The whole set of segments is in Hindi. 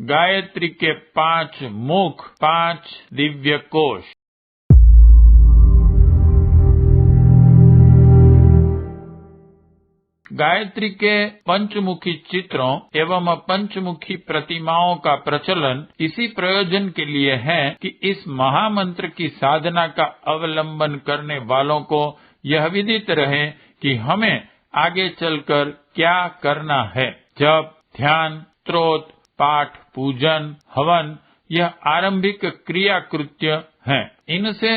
गायत्री के 5 मुख, 5 दिव्य कोश। गायत्री के पंचमुखी चित्रों एवं पंचमुखी प्रतिमाओं का प्रचलन इसी प्रयोजन के लिए है कि इस महामंत्र की साधना का अवलंबन करने वालों को यह विदित रहे कि हमें आगे चलकर क्या करना है। जब ध्यान, स्तोत्र, पाठ, पूजन, हवन यह आरंभिक क्रिया कृत्य हैं। इनसे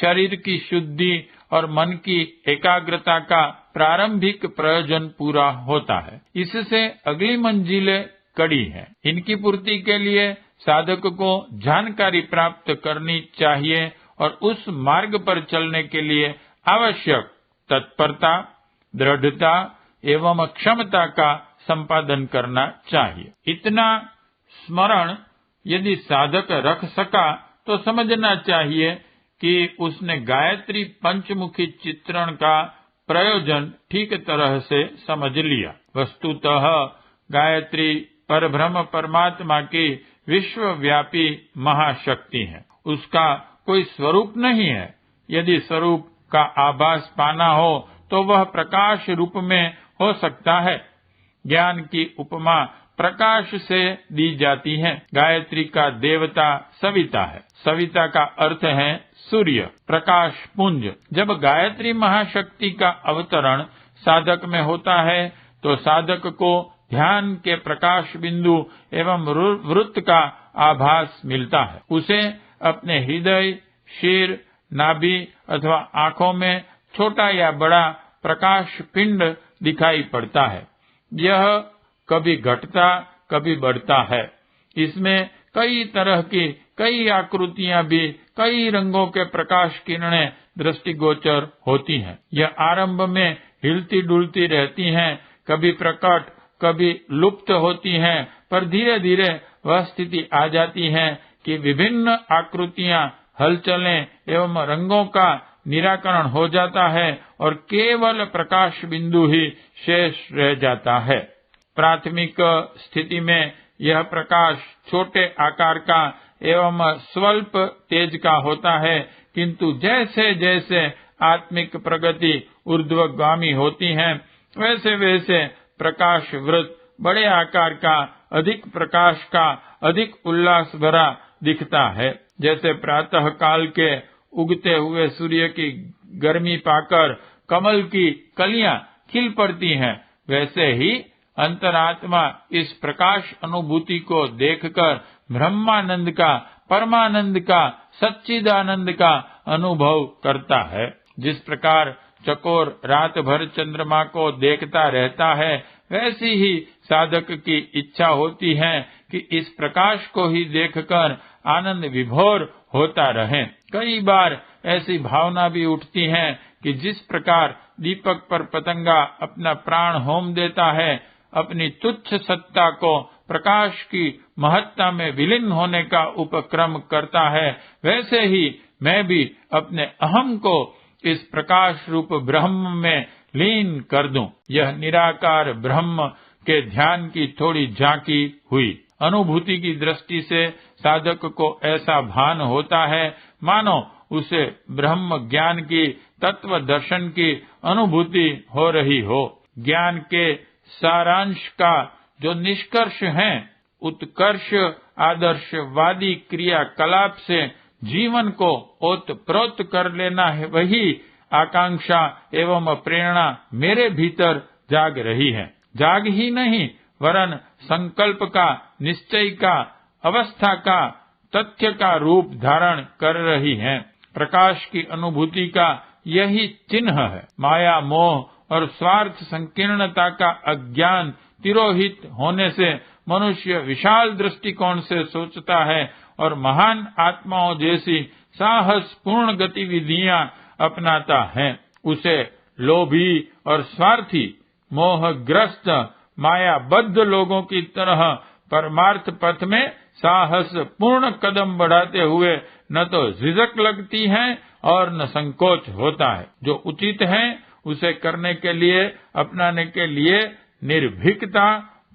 शरीर की शुद्धि और मन की एकाग्रता का प्रारंभिक प्रयोजन पूरा होता है। इससे अगली मंजिलें कड़ी है। इनकी पूर्ति के लिए साधक को जानकारी प्राप्त करनी चाहिए और उस मार्ग पर चलने के लिए आवश्यक तत्परता, दृढ़ता एवं क्षमता का संपादन करना चाहिए। इतना स्मरण यदि साधक रख सका तो समझना चाहिए कि उसने गायत्री पंचमुखी चित्रण का प्रयोजन ठीक तरह से समझ लिया। वस्तुतः गायत्री परब्रह्म परमात्मा की विश्वव्यापी महाशक्ति है। उसका कोई स्वरूप नहीं है। यदि स्वरूप का आभास पाना हो तो वह प्रकाश रूप में हो सकता है। ज्ञान की उपमा प्रकाश से दी जाती है। गायत्री का देवता सविता है। सविता का अर्थ है सूर्य, प्रकाश पुंज। जब गायत्री महाशक्ति का अवतरण साधक में होता है तो साधक को ध्यान के प्रकाश बिंदु एवं वृत्त का आभास मिलता है। उसे अपने हृदय, सिर, नाभि अथवा आंखों में छोटा या बड़ा प्रकाश पिंड दिखाई पड़ता है। यह कभी घटता कभी बढ़ता है। इसमें कई तरह की कई आकृतियां भी, कई रंगों के प्रकाश किरणें दृष्टिगोचर होती हैं। यह आरंभ में हिलती डुलती रहती हैं, कभी प्रकट कभी लुप्त होती हैं, पर धीरे धीरे वह स्थिति आ जाती है कि विभिन्न आकृतियां, हलचलें एवं रंगों का निराकरण हो जाता है और केवल प्रकाश बिंदु ही शेष रह जाता है। प्राथमिक स्थिति में यह प्रकाश छोटे आकार का एवं स्वल्प तेज का होता है, किंतु जैसे जैसे आत्मिक प्रगति ऊर्ध्वगामी होती है वैसे वैसे प्रकाश वृत्त बड़े आकार का, अधिक प्रकाश का, अधिक उल्लास भरा दिखता है। जैसे प्रातः काल के उगते हुए सूर्य की गर्मी पाकर कमल की कलियां खिल पड़ती हैं, वैसे ही अंतरात्मा इस प्रकाश अनुभूति को देखकर ब्रह्मानंद का, परमानंद का, सच्चिदानंद का अनुभव करता है। जिस प्रकार चकोर रात भर चंद्रमा को देखता रहता है, वैसी ही साधक की इच्छा होती है कि इस प्रकाश को ही देखकर आनंद विभोर होता रहे। कई बार ऐसी भावना भी उठती है कि जिस प्रकार दीपक पर पतंगा अपना प्राण होम देता है, अपनी तुच्छ सत्ता को प्रकाश की महत्ता में विलीन होने का उपक्रम करता है, वैसे ही मैं भी अपने अहम को इस प्रकाश रूप ब्रह्म में लीन कर दूं। यह निराकार ब्रह्म के ध्यान की थोड़ी झांकी हुई। अनुभूति की दृष्टि से साधक को ऐसा भान होता है मानो उसे ब्रह्म ज्ञान की, तत्व दर्शन की अनुभूति हो रही हो। ज्ञान के सारांश का जो निष्कर्ष है, उत्कर्ष आदर्शवादी क्रियाकलाप से जीवन को ओतप्रोत कर लेना है, वही आकांक्षा एवं प्रेरणा मेरे भीतर जाग रही है। जाग ही नहीं वरन संकल्प का, निश्चय का, अवस्था का, तथ्य का रूप धारण कर रही है। प्रकाश की अनुभूति का यही चिन्ह है। माया, मोह और स्वार्थ संकीर्णता का अज्ञान तिरोहित होने से मनुष्य विशाल दृष्टिकोण से सोचता है और महान आत्माओं जैसी साहसपूर्ण गतिविधियां अपनाता है। उसे लोभी और स्वार्थी, मोहग्रस्त, मायाबद्ध लोगों की तरह परमार्थ पथ में साहस पूर्ण कदम बढ़ाते हुए न तो झिझक लगती है और न संकोच होता है। जो उचित है उसे करने के लिए, अपनाने के लिए निर्भीकता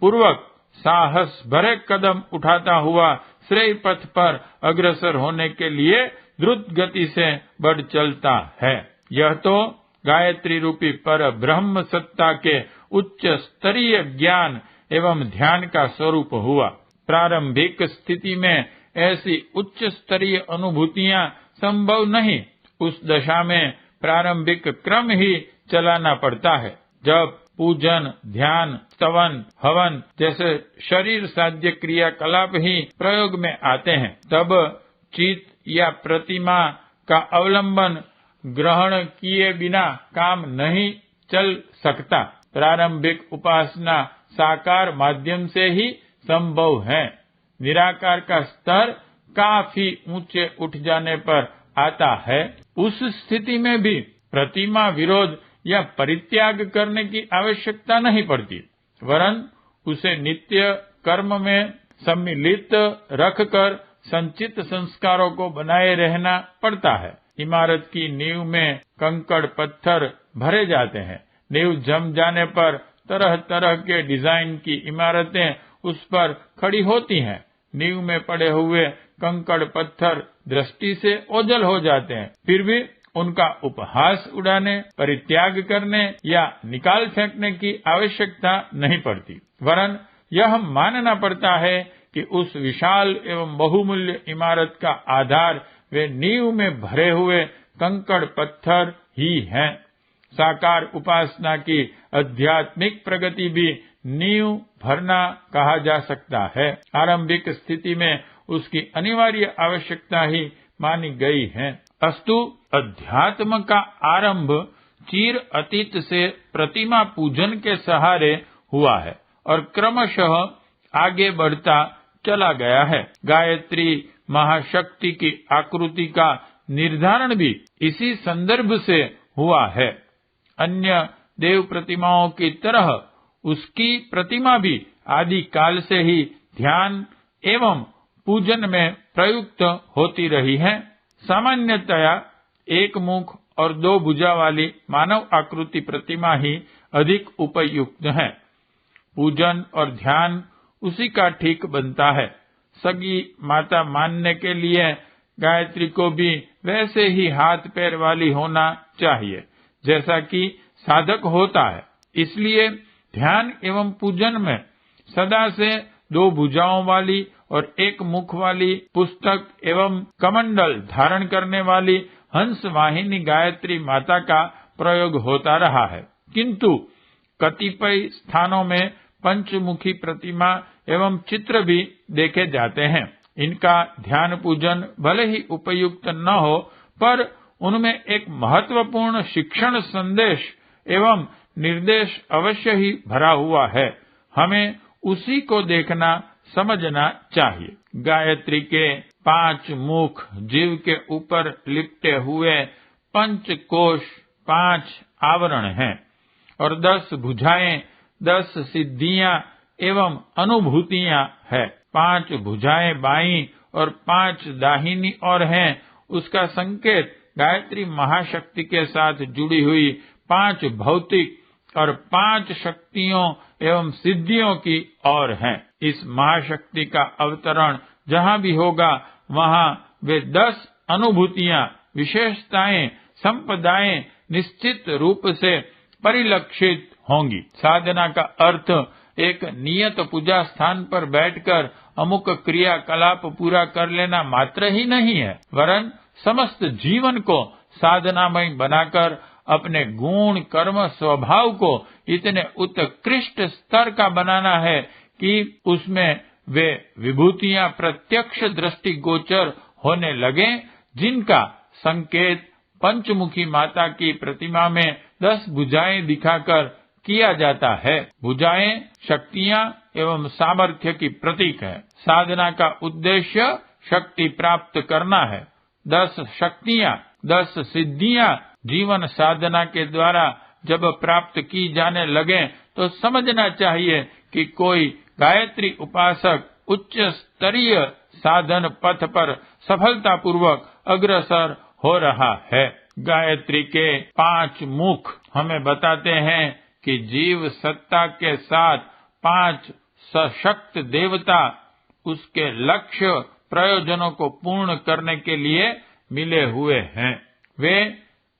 पूर्वक साहस भरे कदम उठाता हुआ श्रेय पथ पर अग्रसर होने के लिए द्रुत गति से बढ़ चलता है। यह तो गायत्री रूपी पर ब्रह्म सत्ता के उच्च स्तरीय ज्ञान एवं ध्यान का स्वरूप हुआ। प्रारंभिक स्थिति में ऐसी उच्च स्तरीय अनुभूतियां संभव नहीं। उस दशा में प्रारंभिक क्रम ही चलाना पड़ता है। जब पूजन, ध्यान, स्तवन, हवन जैसे शरीर साध्य क्रियाकलाप ही प्रयोग में आते हैं, तब चित्त या प्रतिमा का अवलंबन ग्रहण किए बिना काम नहीं चल सकता। प्रारंभिक उपासना साकार माध्यम से ही संभव है। निराकार का स्तर काफी ऊंचे उठ जाने पर आता है। उस स्थिति में भी प्रतिमा विरोध या परित्याग करने की आवश्यकता नहीं पड़ती, वरन उसे नित्य कर्म में सम्मिलित रखकर संचित संस्कारों को बनाए रहना पड़ता है। इमारत की नींव में कंकड़ पत्थर भरे जाते हैं। नींव जम जाने पर तरह तरह के डिजाइन की इमारतें उस पर खड़ी होती हैं। नींव में पड़े हुए कंकड़ पत्थर दृष्टि से ओझल हो जाते हैं, फिर भी उनका उपहास उड़ाने, परित्याग करने या निकाल फेंकने की आवश्यकता नहीं पड़ती, वरन यह मानना पड़ता है कि उस विशाल एवं बहुमूल्य इमारत का आधार वे नींव में भरे हुए कंकड़ पत्थर ही हैं। साकार उपासना की आध्यात्मिक प्रगति भी नींव भरना कहा जा सकता है। आरंभिक स्थिति में उसकी अनिवार्य आवश्यकता ही मानी गई है। अस्तु, अध्यात्म का आरंभ चिर अतीत से प्रतिमा पूजन के सहारे हुआ है और क्रमशः आगे बढ़ता चला गया है। गायत्री महाशक्ति की आकृति का निर्धारण भी इसी संदर्भ से हुआ है। अन्य देव प्रतिमाओं की तरह उसकी प्रतिमा भी आदि काल से ही ध्यान एवं पूजन में प्रयुक्त होती रही है। सामान्यतया एक मुख और दो भुजा वाली मानव आकृति प्रतिमा ही अधिक उपयुक्त है। पूजन और ध्यान उसी का ठीक बनता है। सगी माता मानने के लिए गायत्री को भी वैसे ही हाथ पैर वाली होना चाहिए जैसा कि साधक होता है। इसलिए ध्यान एवं पूजन में सदा से दो भुजाओं वाली और एक मुख वाली पुस्तक एवं कमंडल धारण करने वाली हंस वाहिनी गायत्री माता का प्रयोग होता रहा है, किंतु कतिपय स्थानों में पंचमुखी प्रतिमा एवं चित्र भी देखे जाते हैं। इनका ध्यान पूजन भले ही उपयुक्त न हो, पर उनमें एक महत्वपूर्ण शिक्षण संदेश एवं निर्देश अवश्य ही भरा हुआ है। हमें उसी को देखना समझना चाहिए। गायत्री के 5 मुख, जीव के ऊपर लिपटे हुए पंचकोश 5 आवरण हैं और 10 भुजाएं, 10 सिद्धियां एवं अनुभूतियां है। 5 भुजाएं बाईं और 5 दाहिनी ओर हैं। उसका संकेत गायत्री महाशक्ति के साथ जुड़ी हुई 5 भौतिक और 5 शक्तियों एवं सिद्धियों की ओर है। इस महाशक्ति का अवतरण जहाँ भी होगा, वहाँ वे 10 अनुभूतियां, विशेषताएं, संपदाएं निश्चित रूप से परिलक्षित होंगी। साधना का अर्थ एक नियत पूजा स्थान पर बैठकर अमुक क्रियाकलाप पूरा कर लेना मात्र ही नहीं है, वरन समस्त जीवन को साधनामय बनाकर अपने गुण, कर्म, स्वभाव को इतने उत्कृष्ट स्तर का बनाना है कि उसमें वे विभूतियां प्रत्यक्ष दृष्टि गोचर होने लगे, जिनका संकेत पंचमुखी माता की प्रतिमा में 10 भुजाएं दिखाकर किया जाता है। भुजाएं शक्तियां एवं सामर्थ्य की प्रतीक है। साधना का उद्देश्य शक्ति प्राप्त करना है। 10 शक्तियां, 10 सिद्धियां जीवन साधना के द्वारा जब प्राप्त की जाने लगे तो समझना चाहिए कि कोई गायत्री उपासक उच्च स्तरीय साधन पथ पर सफलतापूर्वक अग्रसर हो रहा है। गायत्री के 5 मुख हमें बताते हैं कि जीव सत्ता के साथ 5 सशक्त देवता उसके लक्ष्य प्रयोजनों को पूर्ण करने के लिए मिले हुए हैं। वे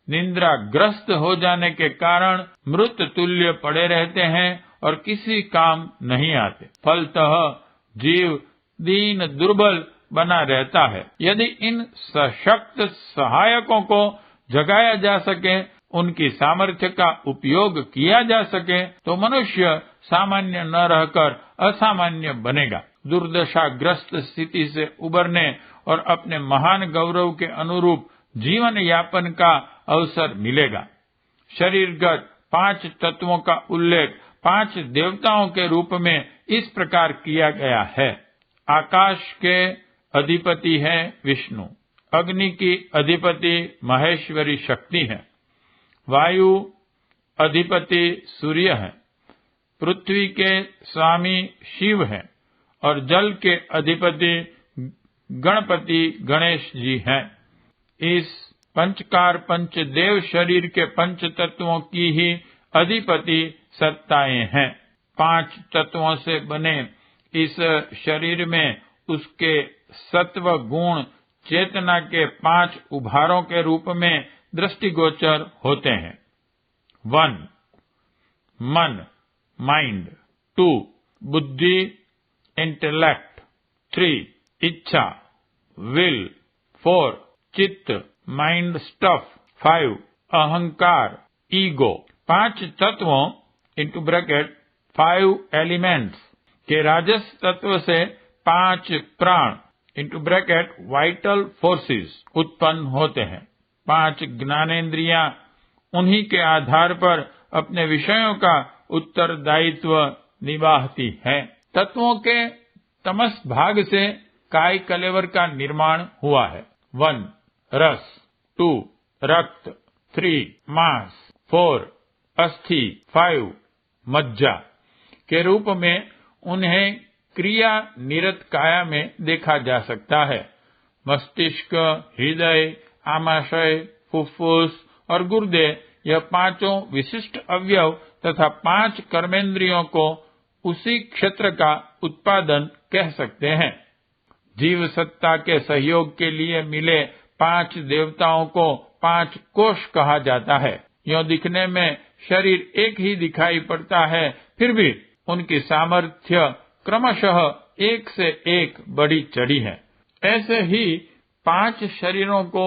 निद्राग्रस्त हो जाने के कारण मृत तुल्य पड़े रहते हैं और किसी काम नहीं आते। फलतः जीव दीन दुर्बल बना रहता है। यदि इन सशक्त सहायकों को जगाया जा सके, उनकी सामर्थ्य का उपयोग किया जा सके, तो मनुष्य सामान्य न रहकर असामान्य बनेगा। दुर्दशाग्रस्त स्थिति से उबरने और अपने महान गौरव के अनुरूप जीवन यापन का अवसर मिलेगा। शरीरगत 5 तत्वों का उल्लेख 5 देवताओं के रूप में इस प्रकार किया गया है। आकाश के अधिपति है विष्णु, अग्नि की अधिपति महेश्वरी शक्ति है, वायु अधिपति सूर्य है, पृथ्वी के स्वामी शिव है और जल के अधिपति गणपति गणेश जी हैं। इस पंचकार पंचदेव शरीर के पंच तत्वों की ही अधिपति सत्ताएं हैं। 5 तत्वों से बने इस शरीर में उसके सत्व गुण चेतना के 5 उभारों के रूप में दृष्टिगोचर होते हैं। 1 मन माइंड, 2 बुद्धि इंटेलेक्ट, 3 इच्छा विल, 4 चित्त माइंड स्टफ, 5 अहंकार ईगो। 5 तत्वों इंटू ब्रैकेट 5 एलिमेंट्स के राजस तत्व से 5 प्राण इंटू ब्रैकेट वाइटल फोर्सेस उत्पन्न होते हैं। 5 ज्ञानेन्द्रियां उन्हीं के आधार पर अपने विषयों का उत्तरदायित्व निभाती है। तत्वों के तमस भाग से काय कलेवर का निर्माण हुआ है। 1 रस, 2 रक्त, 3 मांस, 4 अस्थि, 5 मज्जा के रूप में उन्हें क्रिया निरत काया में देखा जा सकता है। मस्तिष्क, हृदय, आमाशय, फुफ्फुस और गुर्दे, यह 5 विशिष्ट अवयव तथा 5 कर्मेंद्रियों को उसी क्षेत्र का उत्पादन कह सकते हैं। जीव सत्ता के सहयोग के लिए मिले 5 देवताओं को 5 कोश कहा जाता है। यह दिखने में शरीर एक ही दिखाई पड़ता है, फिर भी उनकी सामर्थ्य क्रमशः एक से एक बढ़ी चढ़ी है। ऐसे ही 5 शरीरों को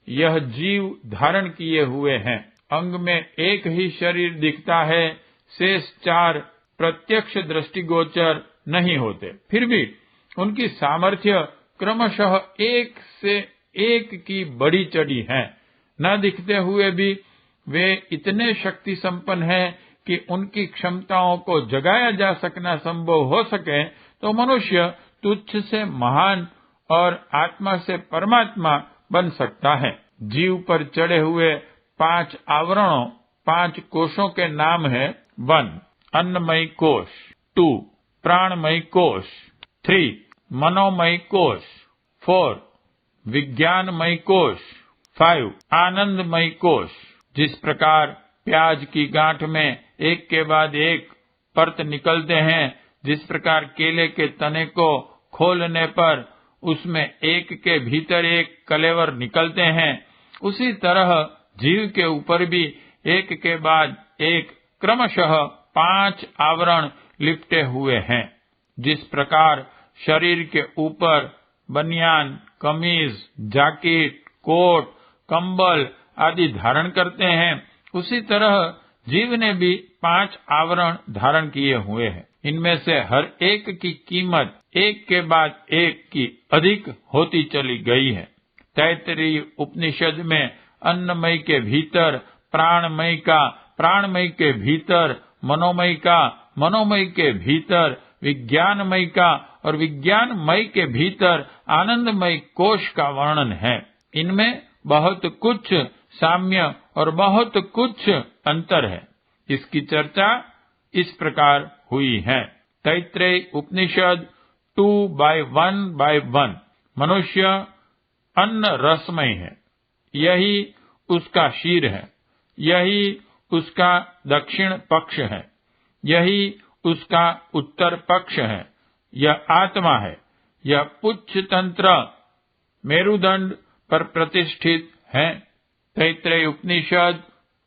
यह जीव धारण किए हुए हैं। अंग में एक ही शरीर दिखता है, शेष 4 प्रत्यक्ष दृष्टिगोचर नहीं होते, फिर भी उनकी सामर्थ्य क्रमशः एक से एक की बढ़ी चढ़ी है। न दिखते हुए भी वे इतने शक्ति संपन्न हैं कि उनकी क्षमताओं को जगाया जा सकना संभव हो सके तो मनुष्य तुच्छ से महान और आत्मा से परमात्मा बन सकता है। जीव पर चढ़े हुए 5 आवरणों 5 कोशों के नाम है। 1 अन्नमय कोश, 2 प्राणमय कोश, 3 मनोमय कोश, 4 विज्ञानमय कोश, 5 आनंदमय कोश। जिस प्रकार प्याज की गांठ में एक के बाद एक परत निकलते हैं, जिस प्रकार केले के तने को खोलने पर उसमें एक के भीतर एक कलेवर निकलते हैं, उसी तरह जीव के ऊपर भी एक के बाद एक क्रमशः 5 आवरण लिपटे हुए हैं। जिस प्रकार शरीर के ऊपर बनियान, कमीज, जैकेट, कोट, कंबल आदि धारण करते हैं, उसी तरह जीव ने भी 5 आवरण धारण किए हुए हैं। इनमें से हर एक की कीमत एक के बाद एक की अधिक होती चली गई है। तैत्तिरीय उपनिषद में अन्नमय के भीतर प्राणमय का, प्राणमय के भीतर मनोमय का, मनोमय के भीतर विज्ञानमय का और विज्ञानमय के भीतर आनंदमय कोश का वर्णन है। इनमें बहुत कुछ साम्य और बहुत कुछ अंतर है। इसकी चर्चा इस प्रकार हुई है। तैत्तिरीय उपनिषद 2/1/1 मनुष्य अन्न रसमय है, यही उसका शीर है, यही उसका दक्षिण पक्ष है, यही उसका उत्तर पक्ष है, यह आत्मा है। यह पुच्छ तंत्र मेरुदंड पर प्रतिष्ठित है। तैत्रेय उपनिषद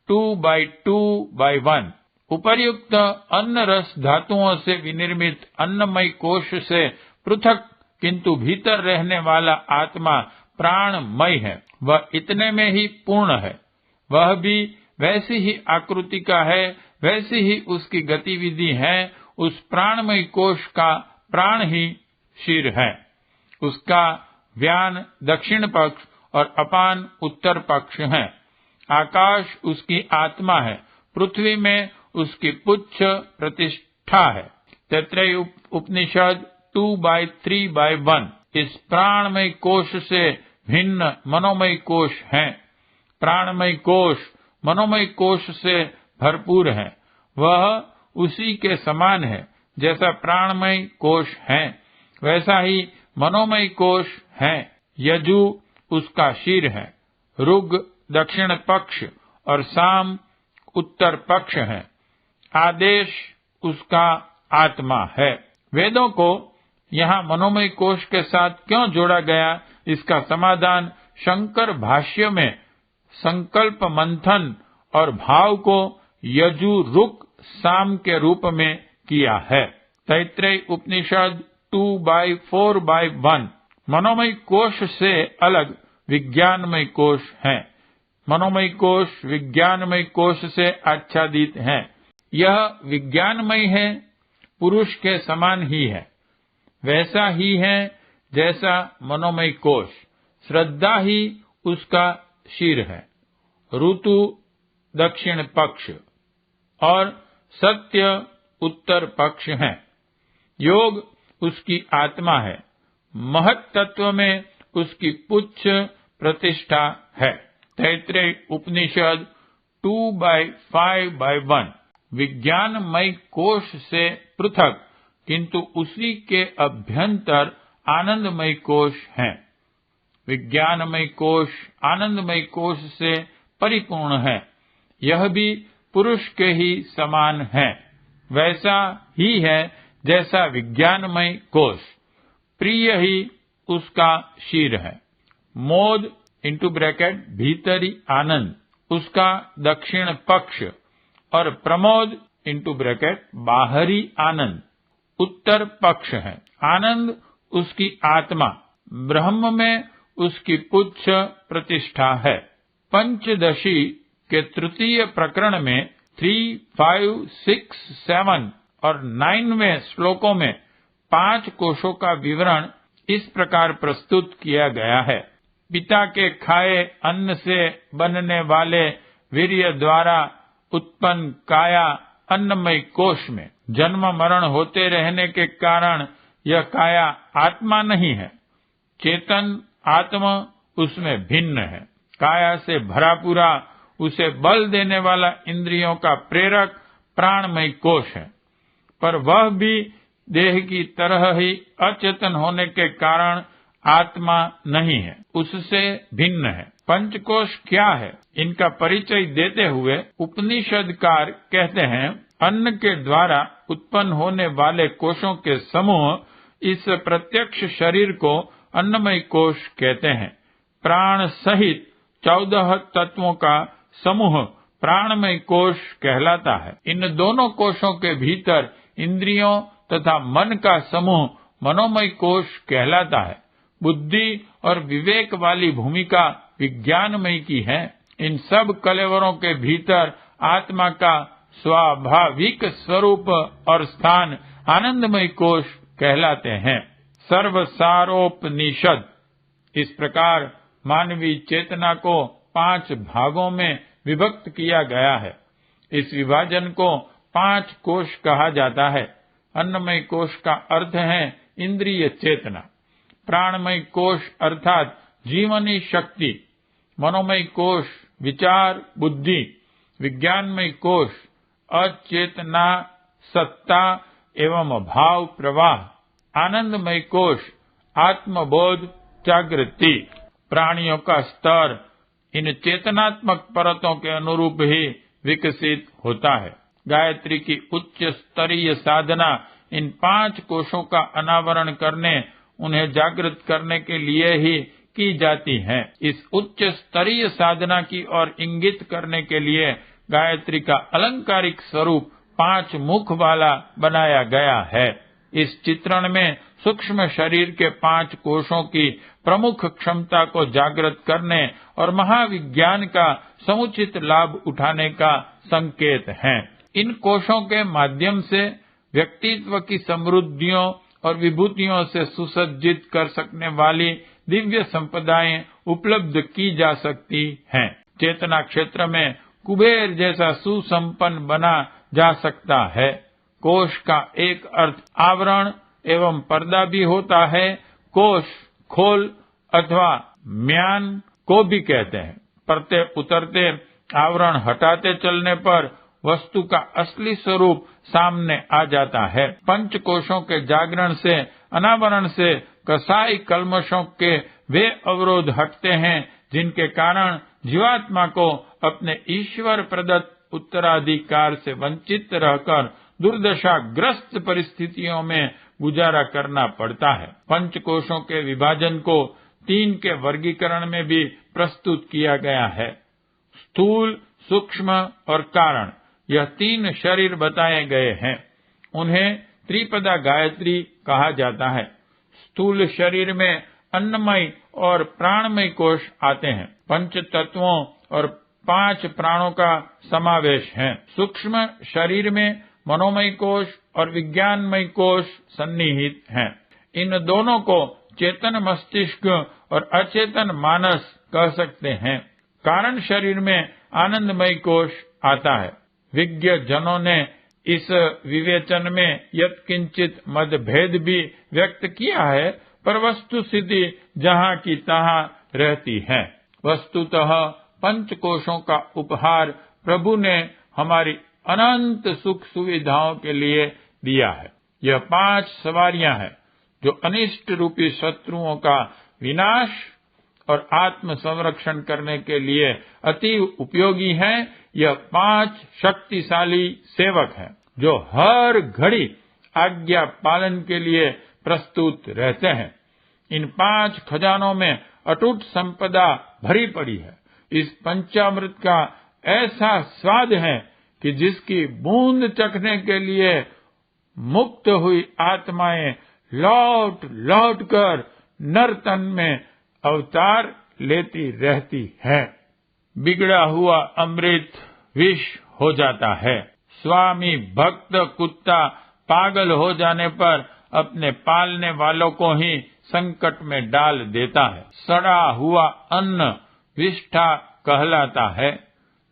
2/2/1। उपर्युक्त अन्न रस धातुओं से विनिर्मित अन्नमय कोश से पृथक किंतु भीतर रहने वाला आत्मा प्राणमय है। वह इतने में ही पूर्ण है। वह भी वैसी ही आकृति का है, वैसी ही उसकी गतिविधि है। उस प्राणमय कोश का प्राण ही शीर है। उसका व्यान दक्षिण पक्ष और अपान उत्तर पक्ष है। आकाश उसकी आत्मा है। पृथ्वी में उसकी पुच्छ प्रतिष्ठा है। तैत्रेय उपनिषद 2/3/1। इस प्राणमय कोश से भिन्न मनोमय कोश है। प्राणमय कोश मनोमय कोश से भरपूर है। वह उसी के समान है। जैसा प्राणमय कोश है, वैसा ही मनोमय कोश है। यजु उसका शीर है। ऋग दक्षिण पक्ष और साम उत्तर पक्ष है। आदेश उसका आत्मा है। वेदों को यहाँ मनोमय कोश के साथ क्यों जोड़ा गया, इसका समाधान शंकर भाष्य में संकल्प मंथन और भाव को यजु रुक साम के रूप में किया है। तैत्रेय उपनिषद 2/4/1। मनोमय कोश से अलग विज्ञानमय कोश है। मनोमय कोश विज्ञानमय कोश से आच्छादित है। यह विज्ञानमय है, पुरुष के समान ही है, वैसा ही है जैसा मनोमय कोश। श्रद्धा ही उसका शीर है। ऋतु दक्षिण पक्ष और सत्य उत्तर पक्ष है। योग उसकी आत्मा है। महत तत्व में उसकी पुच्छ प्रतिष्ठा है। तैत्रेय उपनिषद 2/5/1। विज्ञानमय कोश से पृथक किंतु उसी के अभ्यंतर आनंदमय कोश है। विज्ञानमय कोश आनंदमय कोश से परिपूर्ण है। यह भी पुरुष के ही समान है, वैसा ही है जैसा विज्ञानमय कोश। प्रिय ही उसका शीर है। मोद (भीतरी आनंद) उसका दक्षिण पक्ष और प्रमोद (बाहरी आनंद) उत्तर पक्ष है। आनंद उसकी आत्मा। ब्रह्म में उसकी पुच्छ प्रतिष्ठा है। पंचदशी के तृतीय प्रकरण में 3, 5, 6, 7 और 9वें श्लोकों में 5 कोशों का विवरण इस प्रकार प्रस्तुत किया गया है। पिता के खाए अन्न से बनने वाले वीर्य द्वारा उत्पन्न काया अन्नमय कोश में जन्म मरण होते रहने के कारण यह काया आत्मा नहीं है। चेतन आत्मा उसमें भिन्न है। काया से भरा पूरा उसे बल देने वाला इंद्रियों का प्रेरक प्राणमय कोश है, पर वह भी देह की तरह ही अचेतन होने के कारण आत्मा नहीं है, उससे भिन्न है। पंचकोश क्या है, इनका परिचय देते हुए उपनिषदकार कहते हैं, अन्न के द्वारा उत्पन्न होने वाले कोशों के समूह इस प्रत्यक्ष शरीर को अन्नमय कोश कहते हैं। प्राण सहित 14 तत्वों का समूह प्राणमय कोश कहलाता है। इन दोनों कोशों के भीतर इंद्रियों तथा मन का समूह मनोमय कोश कहलाता है। बुद्धि और विवेक वाली भूमिका विज्ञानमय की है। इन सब कलेवरों के भीतर आत्मा का स्वाभाविक स्वरूप और स्थान आनंदमय कोश कहलाते हैं। सर्वसारोपनिषद। इस प्रकार मानवीय चेतना को 5 भागों में विभक्त किया गया है। इस विभाजन को 5 कोश कहा जाता है। अन्नमय कोश का अर्थ है इंद्रिय चेतना। प्राणमय कोश अर्थात जीवनी शक्ति। मनोमय कोश विचार बुद्धि। विज्ञानमय कोश अचेतना सत्ता एवं भाव प्रवाह। आनंदमय कोश आत्मबोध जागृति। प्राणियों का स्तर इन चेतनात्मक परतों के अनुरूप ही विकसित होता है। गायत्री की उच्च स्तरीय साधना इन 5 कोशों का अनावरण करने, उन्हें जागृत करने के लिए ही की जाती है। इस उच्च स्तरीय साधना की ओर इंगित करने के लिए गायत्री का अलंकारिक स्वरूप 5 मुख वाला बनाया गया है। इस चित्रण में सूक्ष्म शरीर के 5 कोशों की प्रमुख क्षमता को जागृत करने और महाविज्ञान का समुचित लाभ उठाने का संकेत है। इन कोशों के माध्यम से व्यक्तित्व की समृद्धियों और विभूतियों से सुसज्जित कर सकने वाली दिव्य संपदाएं उपलब्ध की जा सकती हैं। चेतना क्षेत्र में कुबेर जैसा सुसंपन्न बना जा सकता है। कोश का एक अर्थ आवरण एवं पर्दा भी होता है। कोश खोल अथवा म्यान को भी कहते हैं। बढ़ते उतरते आवरण हटाते चलने पर वस्तु का असली स्वरूप सामने आ जाता है। 5 कोशों के जागरण से, अनावरण से कसाई कल्मशों के वे अवरोध हटते हैं जिनके कारण जीवात्मा को अपने ईश्वर प्रदत्त उत्तराधिकार से वंचित रहकर दुर्दशाग्रस्त परिस्थितियों में गुजारा करना पड़ता है। 5 कोशों के विभाजन को 3 के वर्गीकरण में भी प्रस्तुत किया गया है। स्थूल, सूक्ष्म और कारण, यह 3 शरीर बताए गए हैं। उन्हें त्रिपदा गायत्री कहा जाता है। स्थूल शरीर में अन्नमय और प्राणमय कोश आते हैं। 5 तत्वों और 5 प्राणों का समावेश है। सूक्ष्म शरीर में मनोमय कोश और विज्ञानमय कोश सन्निहित हैं। इन दोनों को चेतन मस्तिष्क और अचेतन मानस कह सकते हैं। कारण शरीर में आनंदमय कोश आता है। विज्ञ जनों ने इस विवेचन में यत्किंचित मतभेद भी व्यक्त किया है, पर वस्तु स्थिति जहाँ की तहाँ रहती है। वस्तुतः 5 कोशों का उपहार प्रभु ने हमारी अनंत सुख सुविधाओं के लिए दिया है। यह 5 सवारियां हैं जो अनिष्ट रूपी शत्रुओं का विनाश और आत्म संरक्षण करने के लिए अति उपयोगी हैं। यह 5 शक्तिशाली सेवक हैं जो हर घड़ी आज्ञा पालन के लिए प्रस्तुत रहते हैं। इन 5 खजानों में अटूट संपदा भरी पड़ी है। इस पंचामृत का ऐसा स्वाद है कि जिसकी बूंद चखने के लिए मुक्त हुई आत्माएं लौट लौट कर नरतन में अवतार लेती रहती है। बिगड़ा हुआ अमृत विष हो जाता है। स्वामी भक्त कुत्ता पागल हो जाने पर अपने पालने वालों को ही संकट में डाल देता है। सड़ा हुआ अन्न विष्ठा कहलाता है।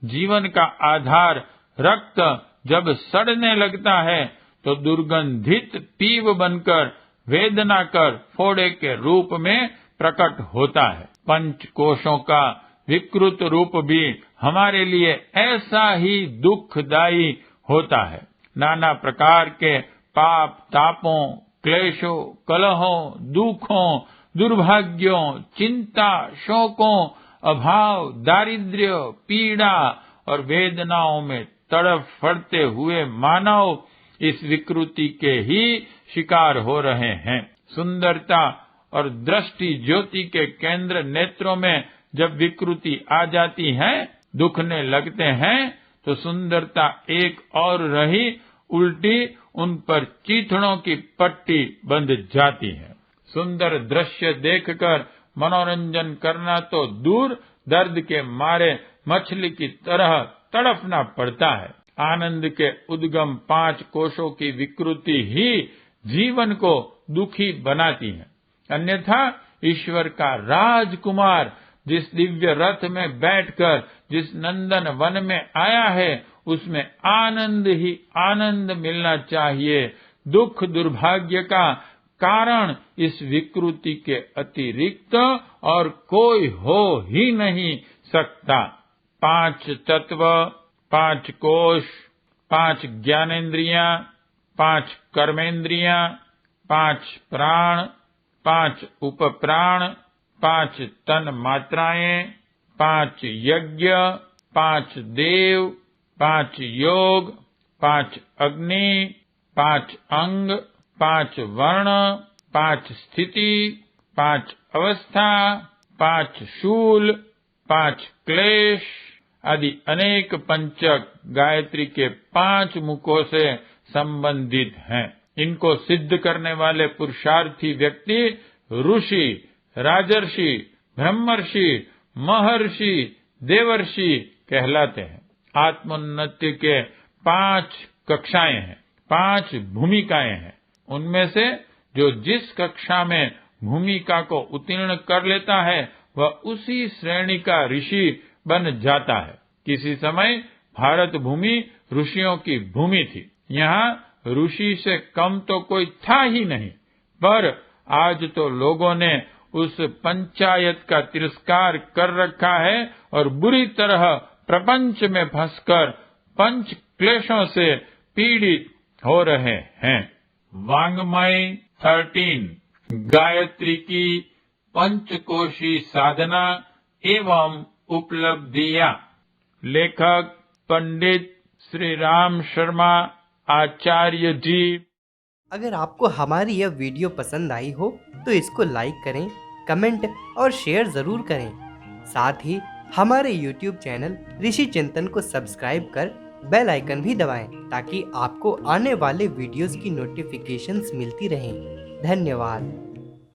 जीवन का आधार रक्त जब सड़ने लगता है तो दुर्गंधित पीव बनकर वेदना कर फोड़े के रूप में प्रकट होता है। 5 कोशों का विकृत रूप भी हमारे लिए ऐसा ही दुखदायी होता है। नाना प्रकार के पाप तापों, क्लेशों, कलहों, दुखों, दुर्भाग्यों, चिंता, शोकों, अभाव, दारिद्र्य, पीड़ा और वेदनाओं में तड़फड़ते हुए मानव इस विकृति के ही शिकार हो रहे हैं। सुंदरता और दृष्टि ज्योति के केंद्र नेत्रों में जब विकृति आ जाती है, दुखने लगते हैं, तो सुंदरता एक और रही उल्टी उन पर चीथड़ों की पट्टी बंध जाती है। सुंदर दृश्य देखकर मनोरंजन करना तो दूर, दर्द के मारे मछली की तरह तड़पना पड़ता है। आनंद के उद्गम 5 कोशों की विकृति ही जीवन को दुखी बनाती है। अन्यथा ईश्वर का राजकुमार जिस दिव्य रथ में बैठकर जिस नंदन वन में आया है, उसमें आनंद ही आनंद मिलना चाहिए। दुख दुर्भाग्य का कारण इस विकृति के अतिरिक्त और कोई हो ही नहीं सकता। 5 तत्व, 5 कोश, 5 ज्ञानेन्द्रियां, 5 कर्मेंद्रियां, 5 प्राण, 5 उपप्राण, 5 तन मात्राएं, 5 यज्ञ, 5 देव, 5 योग, 5 अग्नि, 5 अंग, 5 वर्ण, 5 स्थिति, 5 अवस्था, 5 शूल, 5 क्लेश आदि अनेक पंचक गायत्री के 5 मुखों से संबंधित हैं। इनको सिद्ध करने वाले पुरुषार्थी व्यक्ति ऋषि, राजर्षि, ब्रह्मर्षि, महर्षि, देवर्षि कहलाते हैं। आत्मोन्नति के 5 कक्षाएं हैं, 5 भूमिकाएं हैं। उनमें से जो जिस कक्षा में भूमिका को उत्तीर्ण कर लेता है वह उसी श्रेणी का ऋषि बन जाता है। किसी समय भारत भूमि ऋषियों की भूमि थी। यहाँ ऋषि से कम तो कोई था ही नहीं, पर आज तो लोगों ने उस पंचायत का तिरस्कार कर रखा है और बुरी तरह प्रपंच में फंसकर पंच क्लेशों से पीड़ित हो रहे हैं। वांग्मय 13 गायत्री की पंचकोशी साधना एवं उपलब्धियां। लेखक पंडित श्री राम शर्मा आचार्य जी। अगर आपको हमारी यह वीडियो पसंद आई हो तो इसको लाइक करें, कमेंट और शेयर जरूर करें। साथ ही हमारे YouTube चैनल ऋषि चिंतन को सब्सक्राइब कर बेल आइकन भी दबाएं ताकि आपको आने वाले वीडियोस की नोटिफिकेशंस मिलती रहें। धन्यवाद।